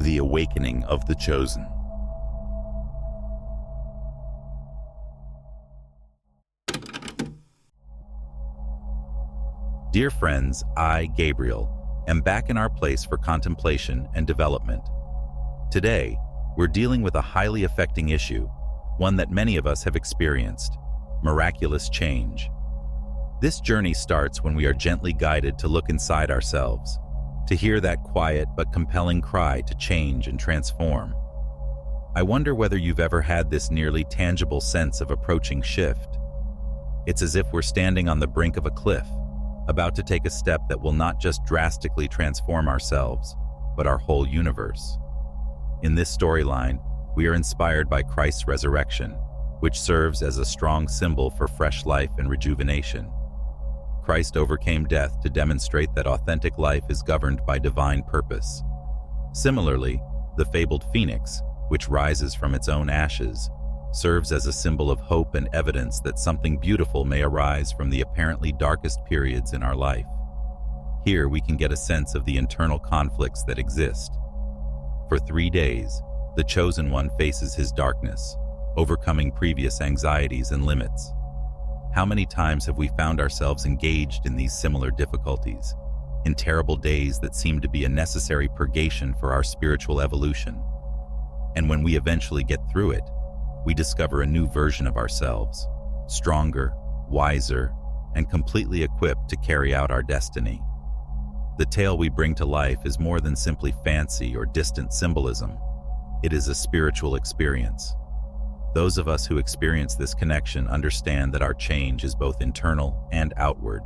The Awakening of the Chosen. Dear friends, I, Gabriel, am back in our place for contemplation and development. Today, we're dealing with a highly affecting issue, one that many of us have experienced: miraculous change. This journey starts when we are gently guided to look inside ourselves, to hear that quiet but compelling cry to change and transform. I wonder whether you've ever had this nearly tangible sense of approaching shift. It's as if we're standing on the brink of a cliff, about to take a step that will not just drastically transform ourselves, but our whole universe. In this storyline, we are inspired by Christ's resurrection, which serves as a strong symbol for fresh life and rejuvenation. Christ overcame death to demonstrate that authentic life is governed by divine purpose. Similarly, the fabled phoenix, which rises from its own ashes, serves as a symbol of hope and evidence that something beautiful may arise from the apparently darkest periods in our life. Here we can get a sense of the internal conflicts that exist. For 3 days, the Chosen One faces his darkness, overcoming previous anxieties and limits. How many times have we found ourselves engaged in these similar difficulties, in terrible days that seem to be a necessary purgation for our spiritual evolution? And when we eventually get through it, we discover a new version of ourselves, stronger, wiser, and completely equipped to carry out our destiny. The tale we bring to life is more than simply fancy or distant symbolism. It is a spiritual experience. Those of us who experience this connection understand that our change is both internal and outward.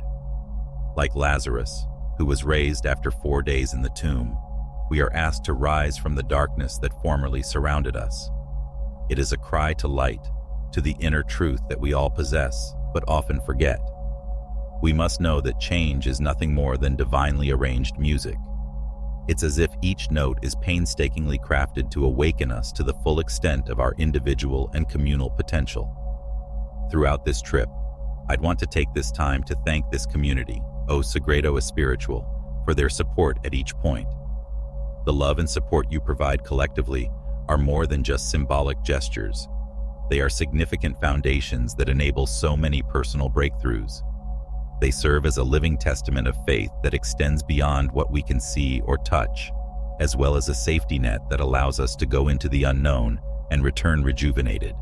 Like Lazarus, who was raised after 4 days in the tomb, we are asked to rise from the darkness that formerly surrounded us. It is a cry to light, to the inner truth that we all possess, but often forget. We must know that change is nothing more than divinely arranged music. It's as if each note is painstakingly crafted to awaken us to the full extent of our individual and communal potential. Throughout this trip, I'd want to take this time to thank this community, 𖣔READ, for their support at each point. The love and support you provide collectively are more than just symbolic gestures. They are significant foundations that enable so many personal breakthroughs. They serve as a living testament of faith that extends beyond what we can see or touch, as well as a safety net that allows us to go into the unknown and return rejuvenated.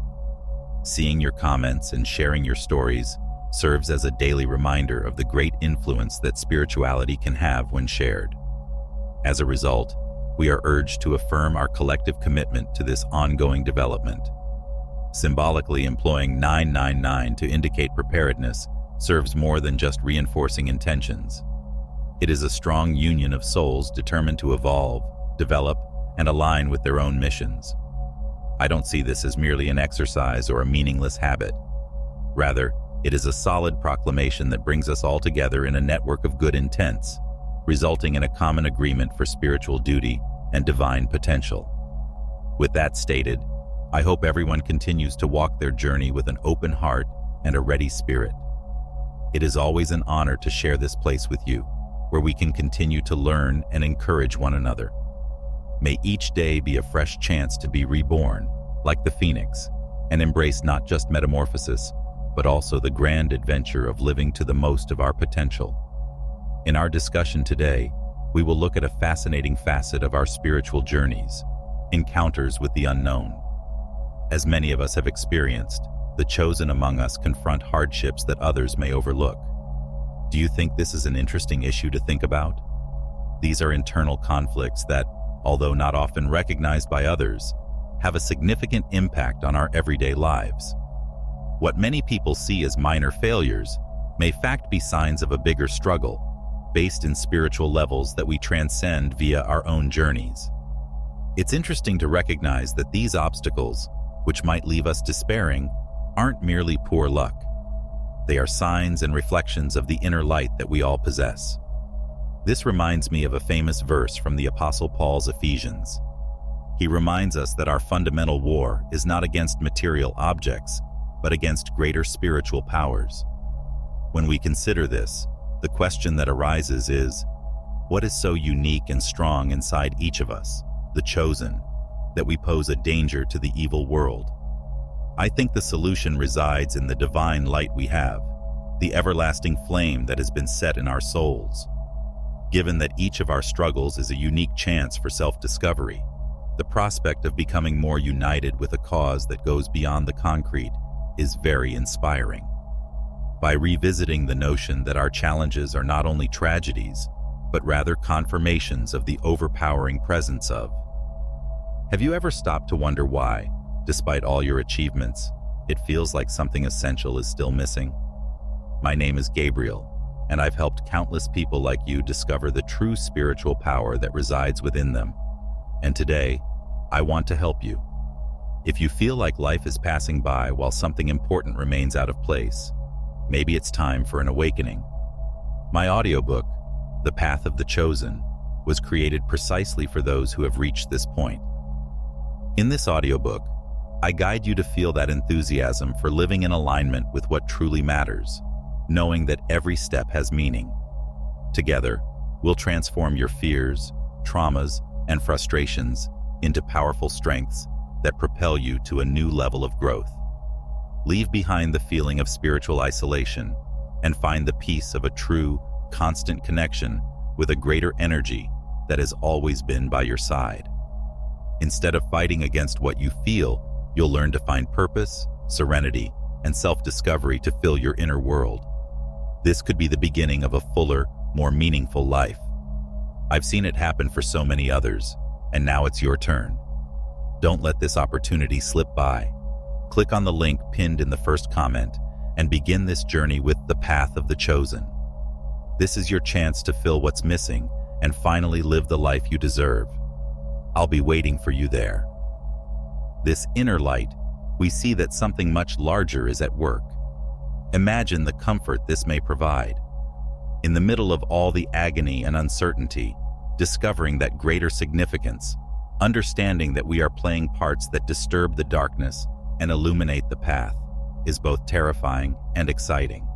Seeing your comments and sharing your stories serves as a daily reminder of the great influence that spirituality can have when shared. As a result, we are urged to affirm our collective commitment to this ongoing development. Symbolically employing 999 to indicate preparedness serves more than just reinforcing intentions. It is a strong union of souls determined to evolve, develop, and align with their own missions. I don't see this as merely an exercise or a meaningless habit. Rather, it is a solid proclamation that brings us all together in a network of good intents, resulting in a common agreement for spiritual duty and divine potential. With that stated, I hope everyone continues to walk their journey with an open heart and a ready spirit. It is always an honor to share this place with you, where we can continue to learn and encourage one another. May each day be a fresh chance to be reborn, like the phoenix, and embrace not just metamorphosis, but also the grand adventure of living to the most of our potential. In our discussion today, we will look at a fascinating facet of our spiritual journeys: encounters with the unknown. As many of us have experienced, the chosen among us confront hardships that others may overlook. Do you think this is an interesting issue to think about? These are internal conflicts that, although not often recognized by others, have a significant impact on our everyday lives. What many people see as minor failures may in fact be signs of a bigger struggle, based in spiritual levels that we transcend via our own journeys. It's interesting to recognize that these obstacles, which might leave us despairing, aren't merely poor luck. They are signs and reflections of the inner light that we all possess. This reminds me of a famous verse from the Apostle Paul's Ephesians. He reminds us that our fundamental war is not against material objects, but against greater spiritual powers. When we consider this, the question that arises is, what is so unique and strong inside each of us, the chosen, that we pose a danger to the evil world. I think the solution resides in the divine light we have, the everlasting flame that has been set in our souls. Given that each of our struggles is a unique chance for self-discovery, the prospect of becoming more united with a cause that goes beyond the concrete is very inspiring. By revisiting the notion that our challenges are not only tragedies, but rather confirmations of the overpowering presence of. Have you ever stopped to wonder why, despite all your achievements, it feels like something essential is still missing? My name is Gabriel, and I've helped countless people like you discover the true spiritual power that resides within them. And today, I want to help you. If you feel like life is passing by while something important remains out of place, maybe it's time for an awakening. My audiobook, The Path of the Chosen, was created precisely for those who have reached this point. In this audiobook, I guide you to feel that enthusiasm for living in alignment with what truly matters, knowing that every step has meaning. Together, we'll transform your fears, traumas, and frustrations into powerful strengths that propel you to a new level of growth. Leave behind the feeling of spiritual isolation and find the peace of a true, constant connection with a greater energy that has always been by your side. Instead of fighting against what you feel, you'll learn to find purpose, serenity, and self-discovery to fill your inner world. This could be the beginning of a fuller, more meaningful life. I've seen it happen for so many others, and now it's your turn. Don't let this opportunity slip by. Click on the link pinned in the first comment and begin this journey with The Path of the Chosen. This is your chance to fill what's missing and finally live the life you deserve. I'll be waiting for you there. This inner light, we see that something much larger is at work. Imagine the comfort this may provide. In the middle of all the agony and uncertainty, discovering that greater significance, understanding that we are playing parts that disturb the darkness and illuminate the path, is both terrifying and exciting.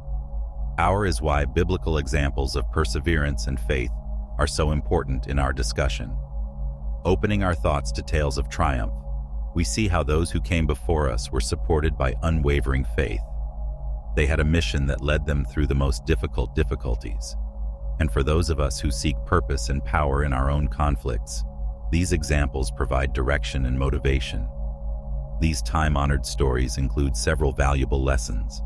Our is why biblical examples of perseverance and faith are so important in our discussion. Opening our thoughts to tales of triumph, we see how those who came before us were supported by unwavering faith. They had a mission that led them through the most difficult difficulties. And for those of us who seek purpose and power in our own conflicts, these examples provide direction and motivation. These time-honored stories include several valuable lessons.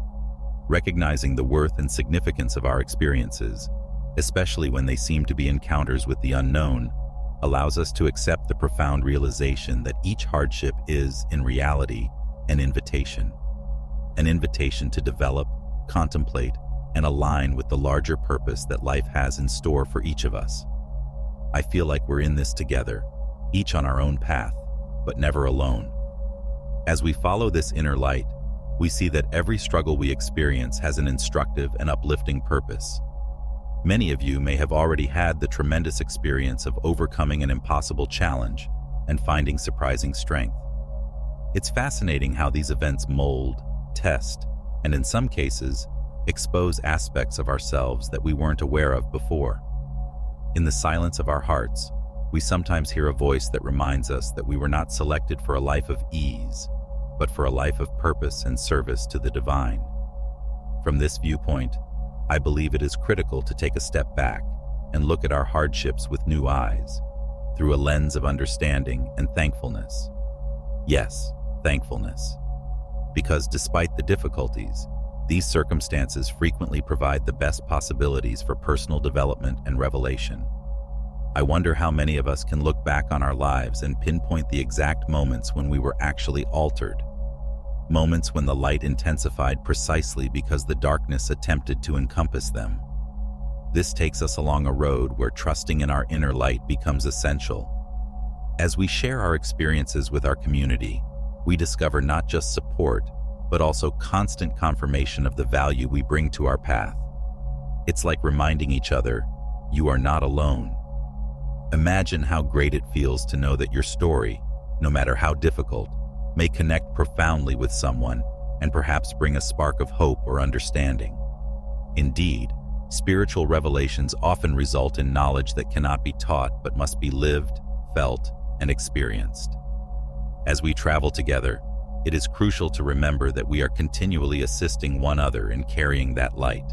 Recognizing the worth and significance of our experiences, especially when they seem to be encounters with the unknown, allows us to accept the profound realization that each hardship is, in reality, an invitation. An invitation to develop, contemplate, and align with the larger purpose that life has in store for each of us. I feel like we're in this together, each on our own path, but never alone. As we follow this inner light, we see that every struggle we experience has an instructive and uplifting purpose. Many of you may have already had the tremendous experience of overcoming an impossible challenge and finding surprising strength. It's fascinating how these events mold, test, and in some cases, expose aspects of ourselves that we weren't aware of before. In the silence of our hearts, we sometimes hear a voice that reminds us that we were not selected for a life of ease, but for a life of purpose and service to the divine. From this viewpoint, I believe it is critical to take a step back and look at our hardships with new eyes, through a lens of understanding and thankfulness. Yes, thankfulness. Because despite the difficulties, these circumstances frequently provide the best possibilities for personal development and revelation. I wonder how many of us can look back on our lives and pinpoint the exact moments when we were actually altered. Moments when the light intensified precisely because the darkness attempted to encompass them. This takes us along a road where trusting in our inner light becomes essential. As we share our experiences with our community, we discover not just support, but also constant confirmation of the value we bring to our path. It's like reminding each other, you are not alone. Imagine how great it feels to know that your story, no matter how difficult, may connect profoundly with someone and perhaps bring a spark of hope or understanding. Indeed, spiritual revelations often result in knowledge that cannot be taught but must be lived, felt, and experienced. As we travel together, it is crucial to remember that we are continually assisting one another in carrying that light.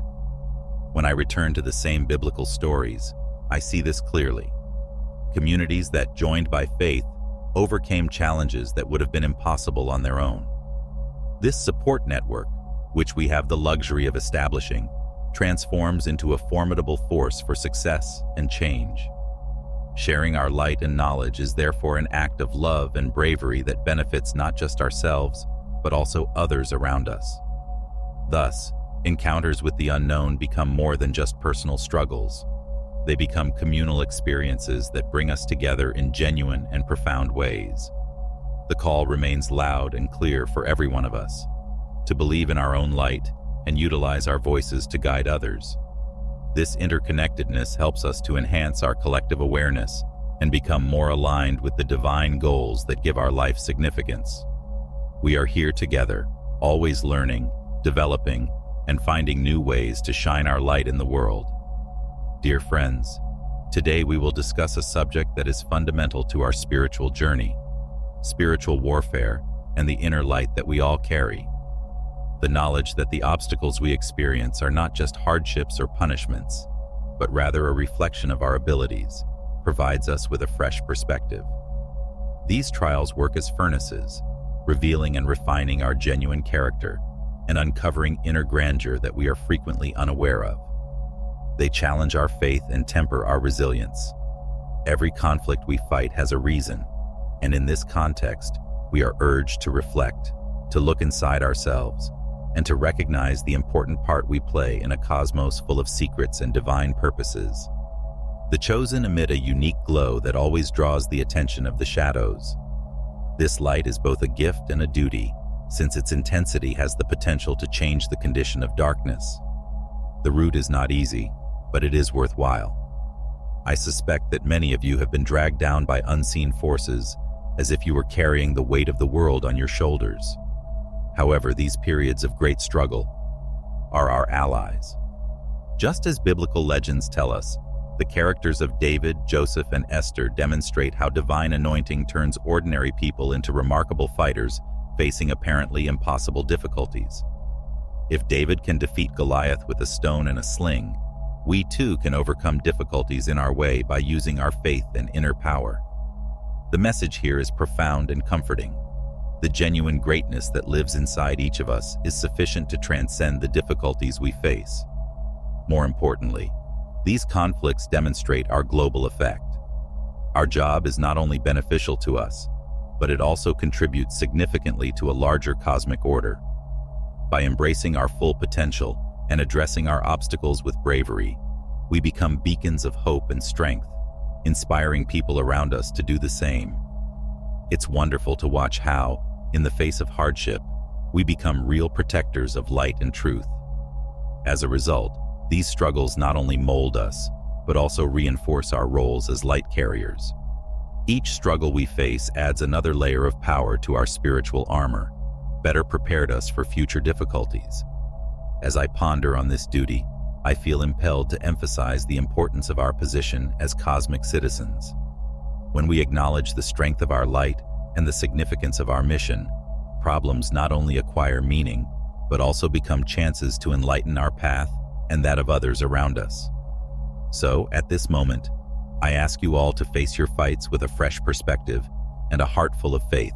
When I return to the same biblical stories, I see this clearly. Communities that, joined by faith, overcame challenges that would have been impossible on their own. This support network, which we have the luxury of establishing, transforms into a formidable force for success and change. Sharing our light and knowledge is therefore an act of love and bravery that benefits not just ourselves, but also others around us. Thus, encounters with the unknown become more than just personal struggles. They become communal experiences that bring us together in genuine and profound ways. The call remains loud and clear for every one of us, to believe in our own light and utilize our voices to guide others. This interconnectedness helps us to enhance our collective awareness and become more aligned with the divine goals that give our life significance. We are here together, always learning, developing, and finding new ways to shine our light in the world. Dear friends, today we will discuss a subject that is fundamental to our spiritual journey: spiritual warfare and the inner light that we all carry. The knowledge that the obstacles we experience are not just hardships or punishments, but rather a reflection of our abilities, provides us with a fresh perspective. These trials work as furnaces, revealing and refining our genuine character and uncovering inner grandeur that we are frequently unaware of. They challenge our faith and temper our resilience. Every conflict we fight has a reason, and in this context, we are urged to reflect, to look inside ourselves, and to recognize the important part we play in a cosmos full of secrets and divine purposes. The chosen emit a unique glow that always draws the attention of the shadows. This light is both a gift and a duty, since its intensity has the potential to change the condition of darkness. The route is not easy, but it is worthwhile. I suspect that many of you have been dragged down by unseen forces, as if you were carrying the weight of the world on your shoulders. However, these periods of great struggle are our allies. Just as biblical legends tell us, the characters of David, Joseph, and Esther demonstrate how divine anointing turns ordinary people into remarkable fighters facing apparently impossible difficulties. If David can defeat Goliath with a stone and a sling, we too can overcome difficulties in our way by using our faith and inner power. The message here is profound and comforting. The genuine greatness that lives inside each of us is sufficient to transcend the difficulties we face. More importantly, these conflicts demonstrate our global effect. Our job is not only beneficial to us, but it also contributes significantly to a larger cosmic order. By embracing our full potential and addressing our obstacles with bravery, we become beacons of hope and strength, inspiring people around us to do the same. It's wonderful to watch how, in the face of hardship, we become real protectors of light and truth. As a result, these struggles not only mold us, but also reinforce our roles as light carriers. Each struggle we face adds another layer of power to our spiritual armor, better prepared us for future difficulties. As I ponder on this duty, I feel impelled to emphasize the importance of our position as cosmic citizens. When we acknowledge the strength of our light and the significance of our mission, problems not only acquire meaning, but also become chances to enlighten our path and that of others around us. So, at this moment, I ask you all to face your fights with a fresh perspective and a heart full of faith.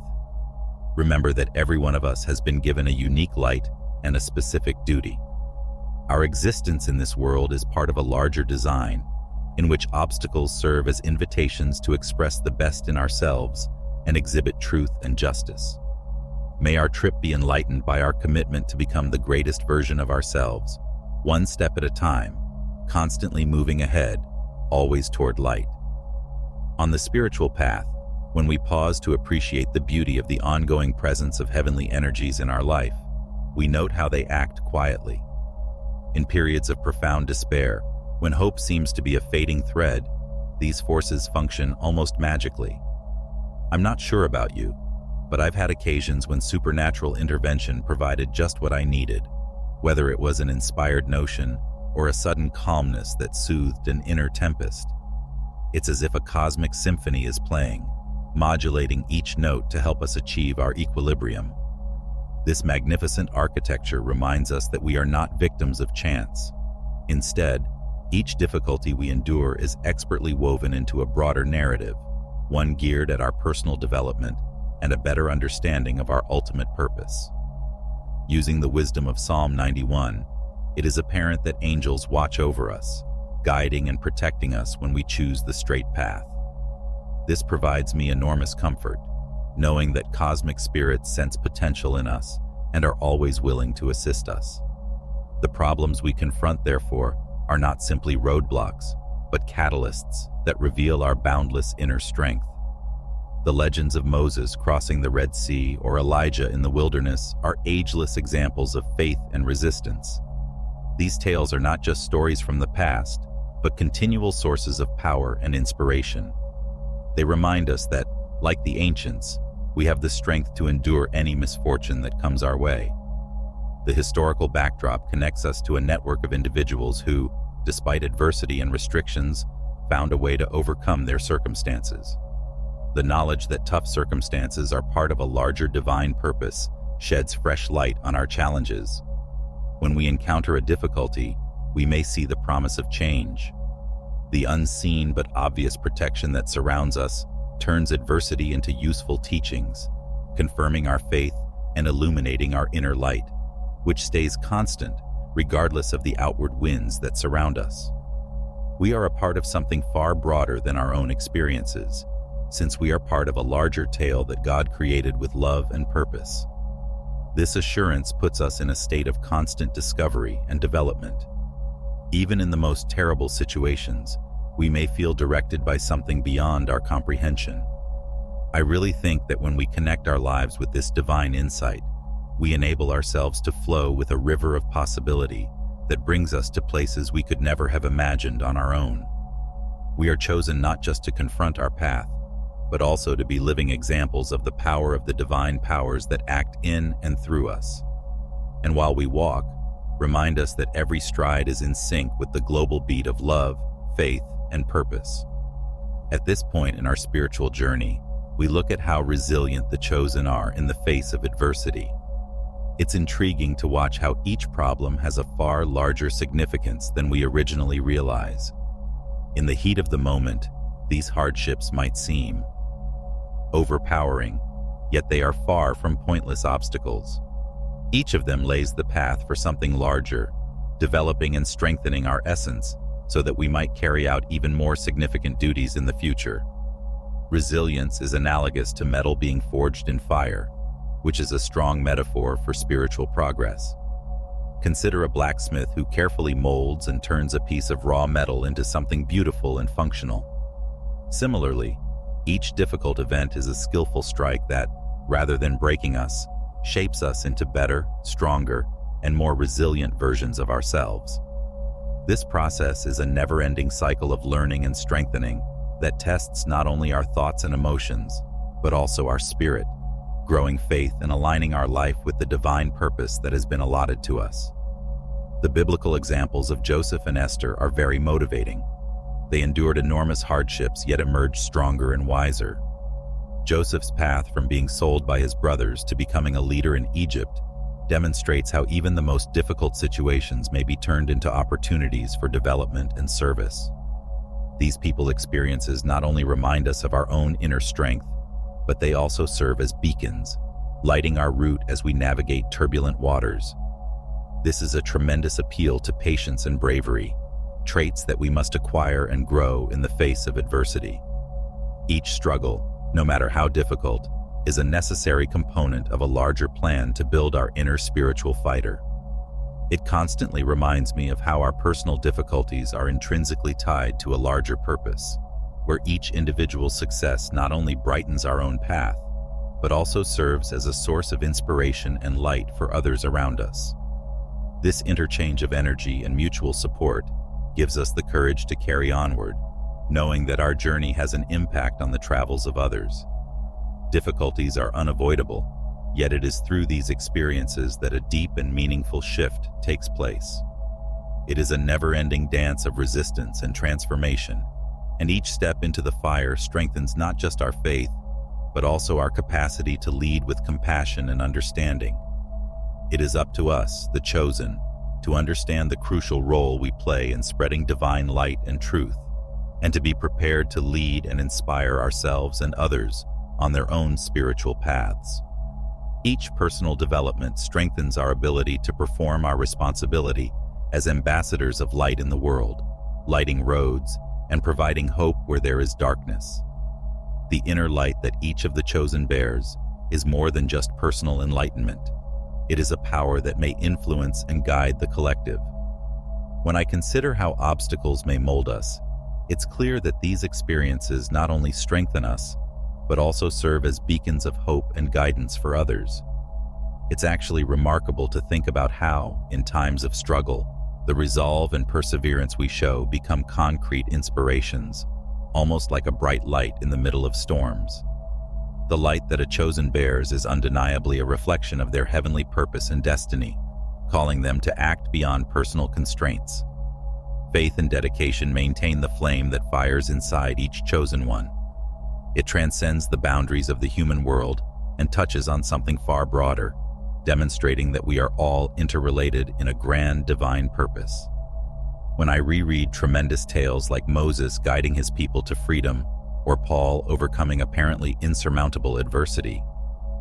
Remember that every one of us has been given a unique light and a specific duty. Our existence in this world is part of a larger design, in which obstacles serve as invitations to express the best in ourselves and exhibit truth and justice. May our trip be enlightened by our commitment to become the greatest version of ourselves, one step at a time, constantly moving ahead, always toward light. On the spiritual path, when we pause to appreciate the beauty of the ongoing presence of heavenly energies in our life, we note how they act quietly. In periods of profound despair, when hope seems to be a fading thread, these forces function almost magically. I'm not sure about you, but I've had occasions when supernatural intervention provided just what I needed, whether it was an inspired notion or a sudden calmness that soothed an inner tempest. It's as if a cosmic symphony is playing, modulating each note to help us achieve our equilibrium. This magnificent architecture reminds us that we are not victims of chance. Instead, each difficulty we endure is expertly woven into a broader narrative, one geared at our personal development and a better understanding of our ultimate purpose. Using the wisdom of Psalm 91, it is apparent that angels watch over us, guiding and protecting us when we choose the straight path. This provides me enormous comfort, knowing that cosmic spirits sense potential in us and are always willing to assist us. The problems we confront, therefore, are not simply roadblocks, but catalysts that reveal our boundless inner strength. The legends of Moses crossing the Red Sea or Elijah in the wilderness are ageless examples of faith and resistance. These tales are not just stories from the past, but continual sources of power and inspiration. They remind us that, like the ancients, we have the strength to endure any misfortune that comes our way. The historical backdrop connects us to a network of individuals who, despite adversity and restrictions, found a way to overcome their circumstances. The knowledge that tough circumstances are part of a larger divine purpose sheds fresh light on our challenges. When we encounter a difficulty, we may see the promise of change. The unseen but obvious protection that surrounds us turns adversity into useful teachings, confirming our faith and illuminating our inner light, which stays constant regardless of the outward winds that surround us. We are a part of something far broader than our own experiences, since we are part of a larger tale that God created with love and purpose. This assurance puts us in a state of constant discovery and development. Even in the most terrible situations, we may feel directed by something beyond our comprehension. I really think that when we connect our lives with this divine insight, we enable ourselves to flow with a river of possibility that brings us to places we could never have imagined on our own. We are chosen not just to confront our path, but also to be living examples of the power of the divine powers that act in and through us. And while we walk, remind us that every stride is in sync with the global beat of love, faith, and purpose. At this point in our spiritual journey, we look at how resilient the chosen are in the face of adversity. It's intriguing to watch how each problem has a far larger significance than we originally realize. In the heat of the moment, these hardships might seem overpowering, yet they are far from pointless obstacles. Each of them lays the path for something larger, developing and strengthening our essence so that we might carry out even more significant duties in the future. Resilience is analogous to metal being forged in fire, which is a strong metaphor for spiritual progress. Consider a blacksmith who carefully molds and turns a piece of raw metal into something beautiful and functional. Similarly, each difficult event is a skillful strike that, rather than breaking us, shapes us into better, stronger, and more resilient versions of ourselves. This process is a never-ending cycle of learning and strengthening that tests not only our thoughts and emotions, but also our spirit, growing faith and aligning our life with the divine purpose that has been allotted to us. The biblical examples of Joseph and Esther are very motivating. They endured enormous hardships yet emerged stronger and wiser. Joseph's path from being sold by his brothers to becoming a leader in Egypt demonstrates how even the most difficult situations may be turned into opportunities for development and service. These people's experiences not only remind us of our own inner strength, but they also serve as beacons, lighting our route as we navigate turbulent waters. This is a tremendous appeal to patience and bravery, traits that we must acquire and grow in the face of adversity. Each struggle, no matter how difficult, is a necessary component of a larger plan to build our inner spiritual fighter. It constantly reminds me of how our personal difficulties are intrinsically tied to a larger purpose, where each individual's success not only brightens our own path, but also serves as a source of inspiration and light for others around us. This interchange of energy and mutual support gives us the courage to carry onward, knowing that our journey has an impact on the travels of others. Difficulties are unavoidable, yet it is through these experiences that a deep and meaningful shift takes place. It is a never-ending dance of resistance and transformation, and each step into the fire strengthens not just our faith, but also our capacity to lead with compassion and understanding. It is up to us, the chosen, to understand the crucial role we play in spreading divine light and truth, and to be prepared to lead and inspire ourselves and others on their own spiritual paths. Each personal development strengthens our ability to perform our responsibility as ambassadors of light in the world, lighting roads and providing hope where there is darkness. The inner light that each of the chosen bears is more than just personal enlightenment. It is a power that may influence and guide the collective. When I consider how obstacles may mold us, it's clear that these experiences not only strengthen us, but also serve as beacons of hope and guidance for others. It's actually remarkable to think about how, in times of struggle, the resolve and perseverance we show become concrete inspirations, almost like a bright light in the middle of storms. The light that a chosen bears is undeniably a reflection of their heavenly purpose and destiny, calling them to act beyond personal constraints. Faith and dedication maintain the flame that fires inside each chosen one. It transcends the boundaries of the human world and touches on something far broader, demonstrating that we are all interrelated in a grand divine purpose. When I reread tremendous tales like Moses guiding his people to freedom, or Paul overcoming apparently insurmountable adversity,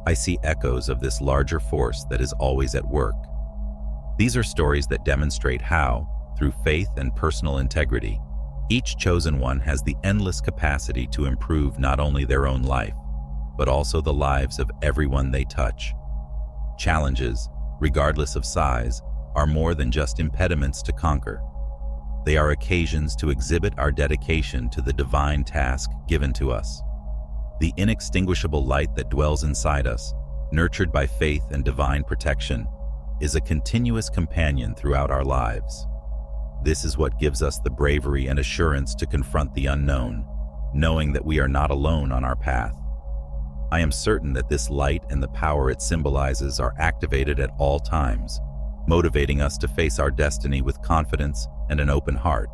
I see echoes of this larger force that is always at work. These are stories that demonstrate how, through faith and personal integrity, each chosen one has the endless capacity to improve not only their own life, but also the lives of everyone they touch. Challenges, regardless of size, are more than just impediments to conquer. They are occasions to exhibit our dedication to the divine task given to us. The inextinguishable light that dwells inside us, nurtured by faith and divine protection, is a continuous companion throughout our lives. This is what gives us the bravery and assurance to confront the unknown, knowing that we are not alone on our path. I am certain that this light and the power it symbolizes are activated at all times, motivating us to face our destiny with confidence and an open heart.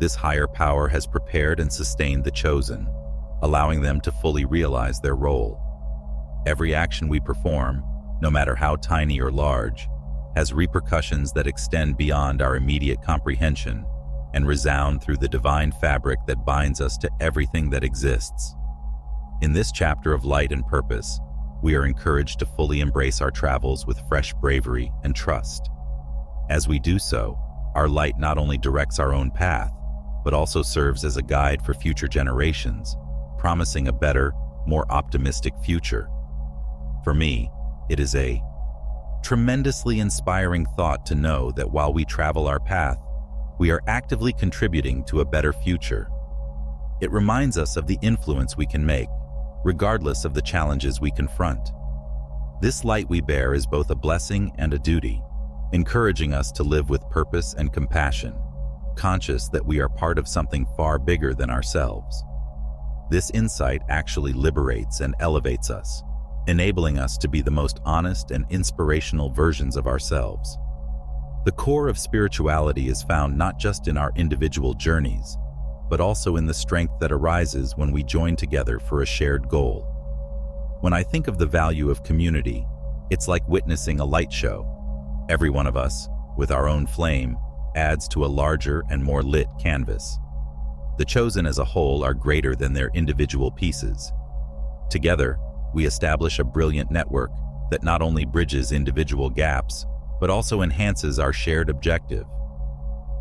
This higher power has prepared and sustained the chosen, allowing them to fully realize their role. Every action we perform, no matter how tiny or large, has repercussions that extend beyond our immediate comprehension and resound through the divine fabric that binds us to everything that exists. In this chapter of light and purpose, we are encouraged to fully embrace our travels with fresh bravery and trust. As we do so, our light not only directs our own path, but also serves as a guide for future generations, promising a better, more optimistic future. For me, it is a tremendously inspiring thought to know that while we travel our path, we are actively contributing to a better future. It reminds us of the influence we can make, regardless of the challenges we confront. This light we bear is both a blessing and a duty, encouraging us to live with purpose and compassion, conscious that we are part of something far bigger than ourselves. This insight actually liberates and elevates us, enabling us to be the most honest and inspirational versions of ourselves. The core of spirituality is found not just in our individual journeys, but also in the strength that arises when we join together for a shared goal. When I think of the value of community, it's like witnessing a light show. Every one of us, with our own flame, adds to a larger and more lit canvas. The chosen as a whole are greater than their individual pieces. Together, we establish a brilliant network that not only bridges individual gaps, but also enhances our shared objective.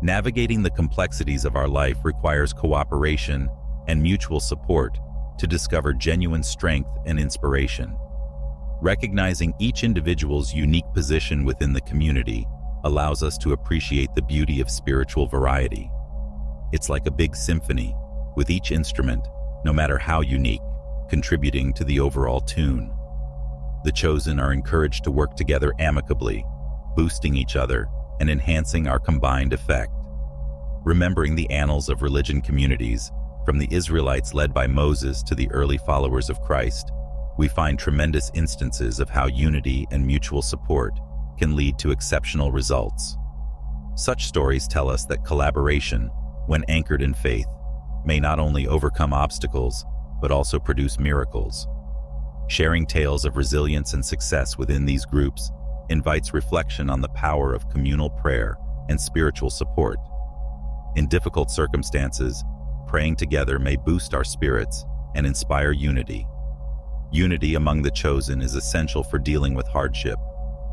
Navigating the complexities of our life requires cooperation and mutual support to discover genuine strength and inspiration. Recognizing each individual's unique position within the community allows us to appreciate the beauty of spiritual variety. It's like a big symphony, with each instrument, no matter how unique, contributing to the overall tune. The chosen are encouraged to work together amicably, boosting each other and enhancing our combined effect. Remembering the annals of religion communities, from the Israelites led by Moses to the early followers of Christ, we find tremendous instances of how unity and mutual support can lead to exceptional results. Such stories tell us that collaboration, when anchored in faith, may not only overcome obstacles, but also produce miracles. Sharing tales of resilience and success within these groups invites reflection on the power of communal prayer and spiritual support. In difficult circumstances, praying together may boost our spirits and inspire unity. Unity among the chosen is essential for dealing with hardship,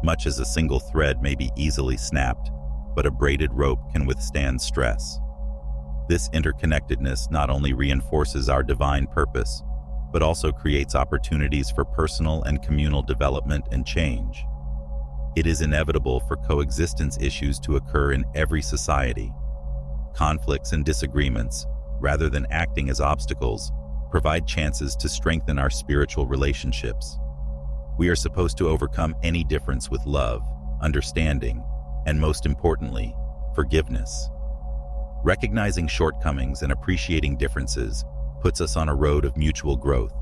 much as a single thread may be easily snapped, but a braided rope can withstand stress. This interconnectedness not only reinforces our divine purpose, but also creates opportunities for personal and communal development and change. It is inevitable for coexistence issues to occur in every society. Conflicts and disagreements, rather than acting as obstacles, provide chances to strengthen our spiritual relationships. We are supposed to overcome any difference with love, understanding, and most importantly, forgiveness. Recognizing shortcomings and appreciating differences puts us on a road of mutual growth.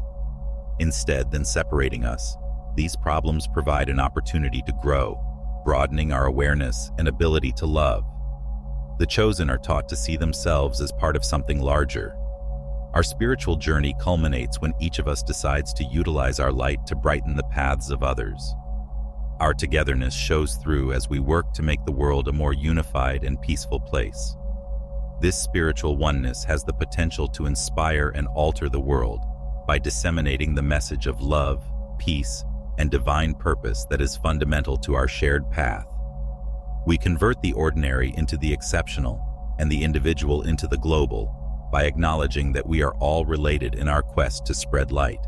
Instead than separating us, these problems provide an opportunity to grow, broadening our awareness and ability to love. The chosen are taught to see themselves as part of something larger. Our spiritual journey culminates when each of us decides to utilize our light to brighten the paths of others. Our togetherness shows through as we work to make the world a more unified and peaceful place. This spiritual oneness has the potential to inspire and alter the world by disseminating the message of love, peace, and divine purpose that is fundamental to our shared path. We convert the ordinary into the exceptional and the individual into the global by acknowledging that we are all related in our quest to spread light.